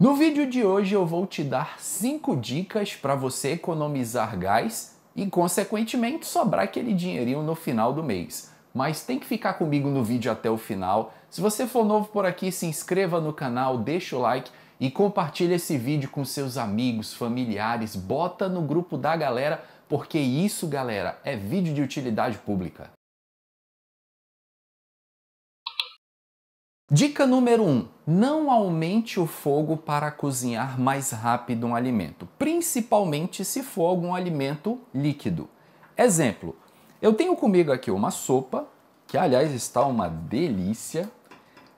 No vídeo de hoje eu vou te dar 5 dicas para você economizar gás e, consequentemente, sobrar aquele dinheirinho no final do mês. Mas tem que ficar comigo no vídeo até o final. Se você for novo por aqui, se inscreva no canal, deixa o like e compartilha esse vídeo com seus amigos, familiares, bota no grupo da galera, porque isso, galera, é vídeo de utilidade pública. Dica número 1. Não aumente o fogo para cozinhar mais rápido um alimento, principalmente se for algum alimento líquido. Exemplo, eu tenho comigo aqui uma sopa, que aliás está uma delícia.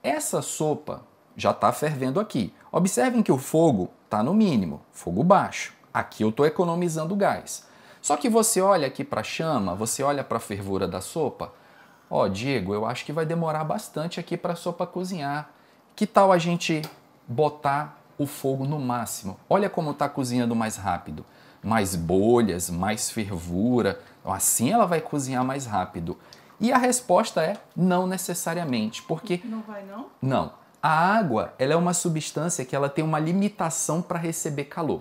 Essa sopa já está fervendo aqui. Observem que o fogo está no mínimo, fogo baixo. Aqui eu estou economizando gás. Só que você olha aqui para a chama, você olha para a fervura da sopa. Ó, Diego, eu acho que vai demorar bastante aqui para a sopa cozinhar. Que tal a gente botar o fogo no máximo? Olha como está cozinhando mais rápido. Mais bolhas, mais fervura. Assim ela vai cozinhar mais rápido. E a resposta é não necessariamente, porque... Não vai não? Não. A água, ela é uma substância que ela tem uma limitação para receber calor.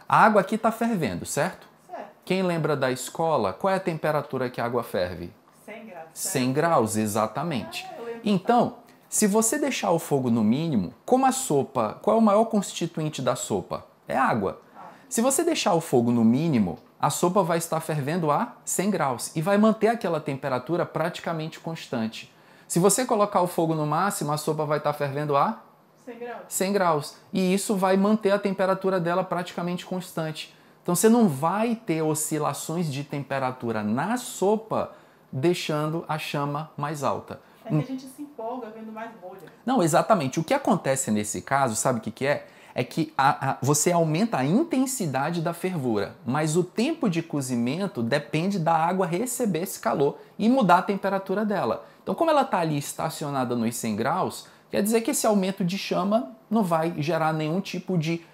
A água aqui está fervendo, certo? Certo. Quem lembra da escola, qual é a temperatura que a água ferve? 100 graus. 100 graus, exatamente. Então, se você deixar o fogo no mínimo, como a sopa, qual é o maior constituinte da sopa? É água. Se você deixar o fogo no mínimo, a sopa vai estar fervendo a 100 graus e vai manter aquela temperatura praticamente constante. Se você colocar o fogo no máximo, a sopa vai estar fervendo a 100 graus. 100 graus. E isso vai manter a temperatura dela praticamente constante. Então você não vai ter oscilações de temperatura na sopa deixando a chama mais alta. É que a gente se empolga vendo mais bolha. Não, exatamente. O que acontece nesse caso, sabe o que é? É que você aumenta a intensidade da fervura, mas o tempo de cozimento depende da água receber esse calor e mudar a temperatura dela. Então, como ela está ali estacionada nos 100 graus, quer dizer que esse aumento de chama não vai gerar nenhum tipo de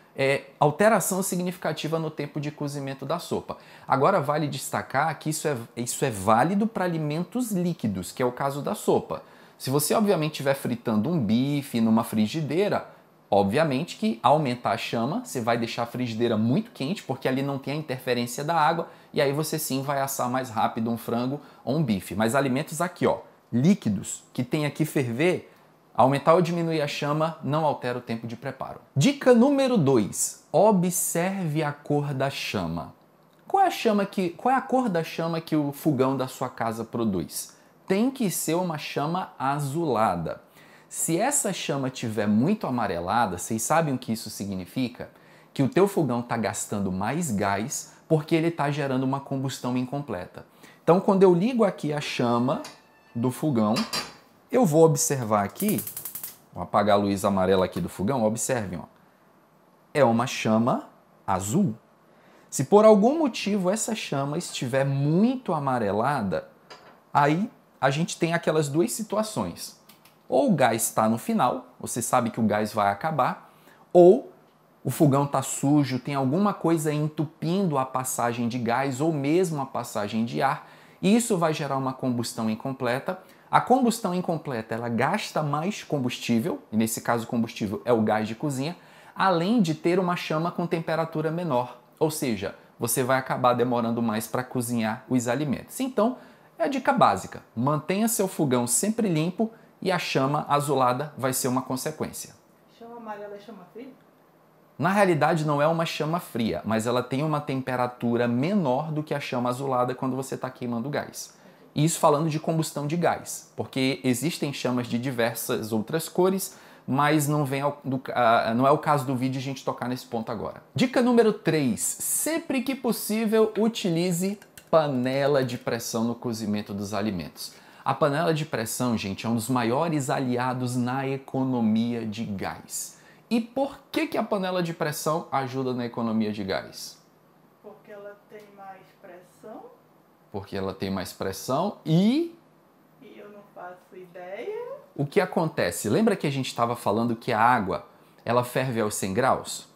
alteração significativa no tempo de cozimento da sopa. Agora, vale destacar que isso é válido para alimentos líquidos, que é o caso da sopa. Se você, obviamente, estiver fritando um bife numa frigideira, obviamente que aumentar a chama, você vai deixar a frigideira muito quente, porque ali não tem a interferência da água, e aí você sim vai assar mais rápido um frango ou um bife. Mas alimentos aqui, ó, líquidos, que tem aqui ferver, aumentar ou diminuir a chama não altera o tempo de preparo. Dica número 2. Observe a cor da chama. Qual é a cor da chama que o fogão da sua casa produz? Tem que ser uma chama azulada. Se essa chama estiver muito amarelada, vocês sabem o que isso significa? Que o teu fogão está gastando mais gás porque ele está gerando uma combustão incompleta. Então, quando eu ligo aqui a chama do fogão, eu vou observar aqui, vou apagar a luz amarela aqui do fogão, observem, ó. É uma chama azul. Se por algum motivo essa chama estiver muito amarelada, aí a gente tem aquelas duas situações. Ou o gás está no final, você sabe que o gás vai acabar, ou o fogão está sujo, tem alguma coisa entupindo a passagem de gás ou mesmo a passagem de ar, e isso vai gerar uma combustão incompleta. A combustão incompleta, ela gasta mais combustível, e nesse caso o combustível é o gás de cozinha, além de ter uma chama com temperatura menor, ou seja, você vai acabar demorando mais para cozinhar os alimentos. Então, é a dica básica, mantenha seu fogão sempre limpo e a chama azulada vai ser uma consequência. Chama amarela é chama fria? Na realidade não é uma chama fria, mas ela tem uma temperatura menor do que a chama azulada quando você está queimando gás. Isso falando de combustão de gás, porque existem chamas de diversas outras cores, mas não é o caso do vídeo a gente tocar nesse ponto agora. Dica número 3. Sempre que possível, utilize panela de pressão no cozimento dos alimentos. A panela de pressão, gente, é um dos maiores aliados na economia de gás. E por que a panela de pressão ajuda na economia de gás? Porque ela tem mais pressão. Porque ela tem mais pressão e eu não faço ideia. O que acontece? Lembra que a gente estava falando que a água, ela ferve aos 100 graus?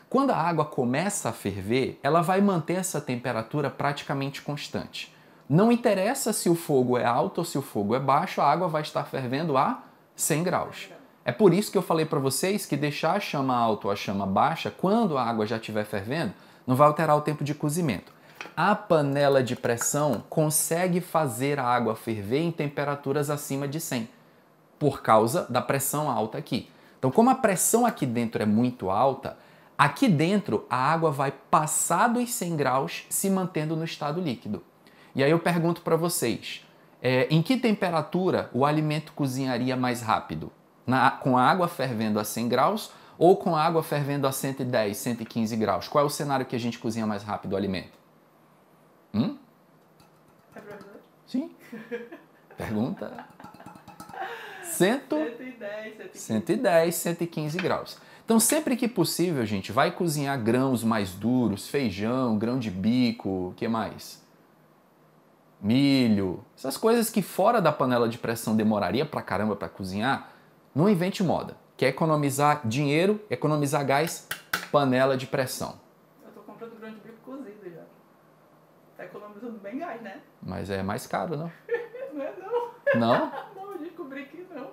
Quando a água começa a ferver, ela vai manter essa temperatura praticamente constante. Não interessa se o fogo é alto ou se o fogo é baixo, a água vai estar fervendo a 100 graus. É por isso que eu falei para vocês que deixar a chama alta ou a chama baixa, quando a água já estiver fervendo, não vai alterar o tempo de cozimento. A panela de pressão consegue fazer a água ferver em temperaturas acima de 100, por causa da pressão alta aqui. Então, como a pressão aqui dentro é muito alta, aqui dentro a água vai passar dos 100 graus se mantendo no estado líquido. E aí eu pergunto para vocês, em que temperatura o alimento cozinharia mais rápido? Com a água fervendo a 100 graus ou com a água fervendo a 110, 115 graus? Qual é o cenário que a gente cozinha mais rápido o alimento? É pra ver? Sim. Pergunta. 110, 115 graus. Então, sempre que possível, gente, vai cozinhar grãos mais duros, feijão, grão de bico, o que mais? Milho, essas coisas que fora da panela de pressão demoraria pra caramba para cozinhar, não invente moda. Quer economizar dinheiro, economizar gás, panela de pressão. Eu tô comprando grão de bico cozido já. Tá economizando bem gás, né? Mas é mais caro, não? Não é não. Não? Não, eu descobri que não.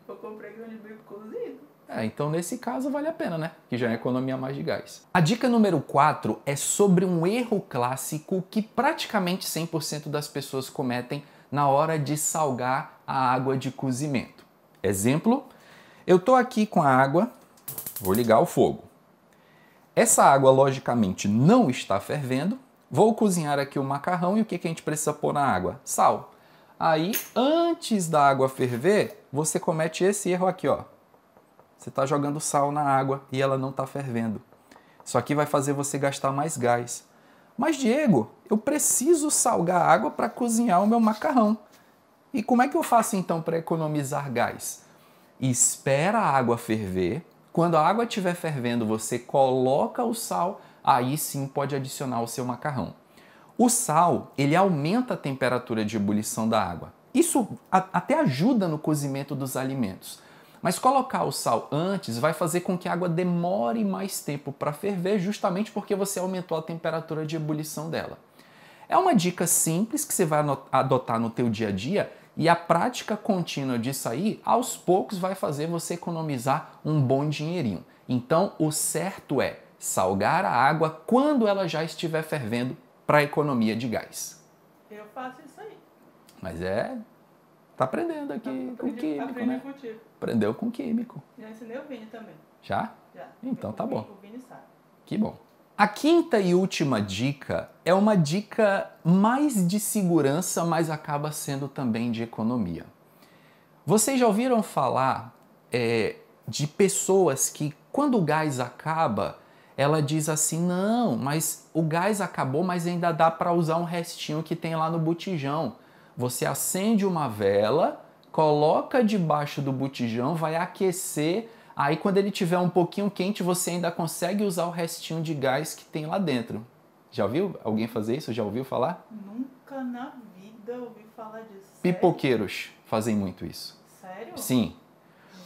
Eu comprei grão de bico cozido. Então nesse caso vale a pena, né? Que já é economia mais de gás. A dica número 4 é sobre um erro clássico que praticamente 100% das pessoas cometem na hora de salgar a água de cozimento. Exemplo, eu tô aqui com a água, vou ligar o fogo. Essa água, logicamente, não está fervendo. Vou cozinhar aqui o macarrão e o que a gente precisa pôr na água? Sal. Aí, antes da água ferver, você comete esse erro aqui, ó. Você está jogando sal na água e ela não está fervendo. Isso aqui vai fazer você gastar mais gás. Mas, Diego, eu preciso salgar a água para cozinhar o meu macarrão. E como é que eu faço então para economizar gás? Espera a água ferver. Quando a água estiver fervendo, você coloca o sal, aí sim pode adicionar o seu macarrão. O sal, ele aumenta a temperatura de ebulição da água. Isso até ajuda no cozimento dos alimentos. Mas colocar o sal antes vai fazer com que a água demore mais tempo para ferver, justamente porque você aumentou a temperatura de ebulição dela. É uma dica simples que você vai adotar no teu dia a dia e a prática contínua disso aí, aos poucos, vai fazer você economizar um bom dinheirinho. Então, o certo é salgar a água quando ela já estiver fervendo para economia de gás. Eu faço isso aí. Mas tá aprendendo aqui com químico, né? Contigo. Aprendeu com químico. Já ensinei o Vini também. Já? Já. Então tá bom. O Vini sabe. Que bom. A quinta e última dica é uma dica mais de segurança, mas acaba sendo também de economia. Vocês já ouviram falar de pessoas que, quando o gás acaba, ela diz assim, não, mas o gás acabou, mas ainda dá para usar um restinho que tem lá no botijão. Você acende uma vela, coloca debaixo do botijão, vai aquecer, aí quando ele tiver um pouquinho quente, você ainda consegue usar o restinho de gás que tem lá dentro. Já viu alguém fazer isso? Já ouviu falar? Nunca na vida ouvi falar disso. Pipoqueiros fazem muito isso. Sério? Sim.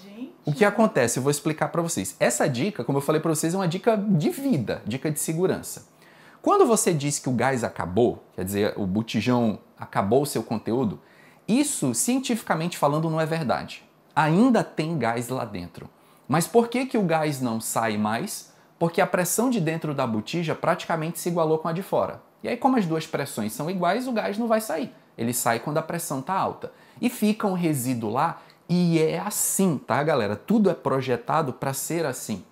Gente. O que acontece? Eu vou explicar para vocês. Essa dica, como eu falei para vocês, é uma dica de vida, dica de segurança. Quando você diz que o gás acabou, quer dizer, o botijão acabou o seu conteúdo, isso, cientificamente falando, não é verdade. Ainda tem gás lá dentro. Mas por que o gás não sai mais? Porque a pressão de dentro da botija praticamente se igualou com a de fora. E aí, como as duas pressões são iguais, o gás não vai sair. Ele sai quando a pressão está alta. E fica um resíduo lá, e é assim, tá, galera? Tudo é projetado para ser assim.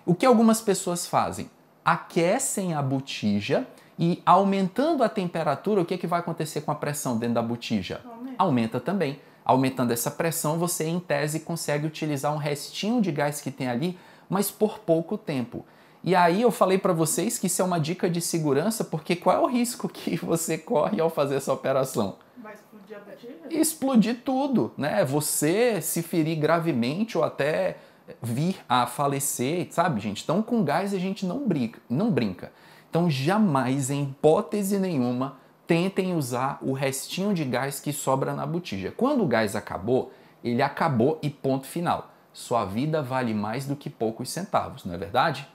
O que algumas pessoas fazem? Aquecem a botija e, aumentando a temperatura, o que vai acontecer com a pressão dentro da botija? Aumenta também. Aumentando essa pressão, você, em tese, consegue utilizar um restinho de gás que tem ali, mas por pouco tempo. E aí eu falei para vocês que isso é uma dica de segurança, porque qual é o risco que você corre ao fazer essa operação? Vai explodir a botija? Explodir tudo, né? Você se ferir gravemente ou até vir a falecer, sabe, gente? Então, com gás a gente não brinca. Então, jamais, em hipótese nenhuma, tentem usar o restinho de gás que sobra na botija. Quando o gás acabou, ele acabou e ponto final. Sua vida vale mais do que poucos centavos, não é verdade?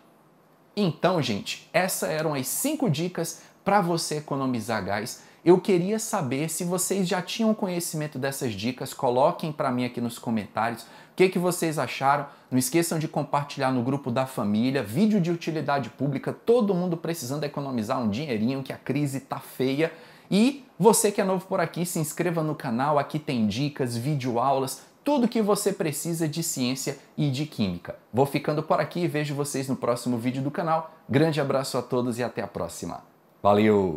Então, gente, essas eram as 5 dicas para você economizar gás Eu queria saber se vocês já tinham conhecimento dessas dicas, coloquem para mim aqui nos comentários o que vocês acharam. Não esqueçam de compartilhar no grupo da família, vídeo de utilidade pública, todo mundo precisando economizar um dinheirinho, que a crise tá feia. E você que é novo por aqui, se inscreva no canal, aqui tem dicas, videoaulas, tudo que você precisa de ciência e de química. Vou ficando por aqui e vejo vocês no próximo vídeo do canal. Grande abraço a todos e até a próxima. Valeu!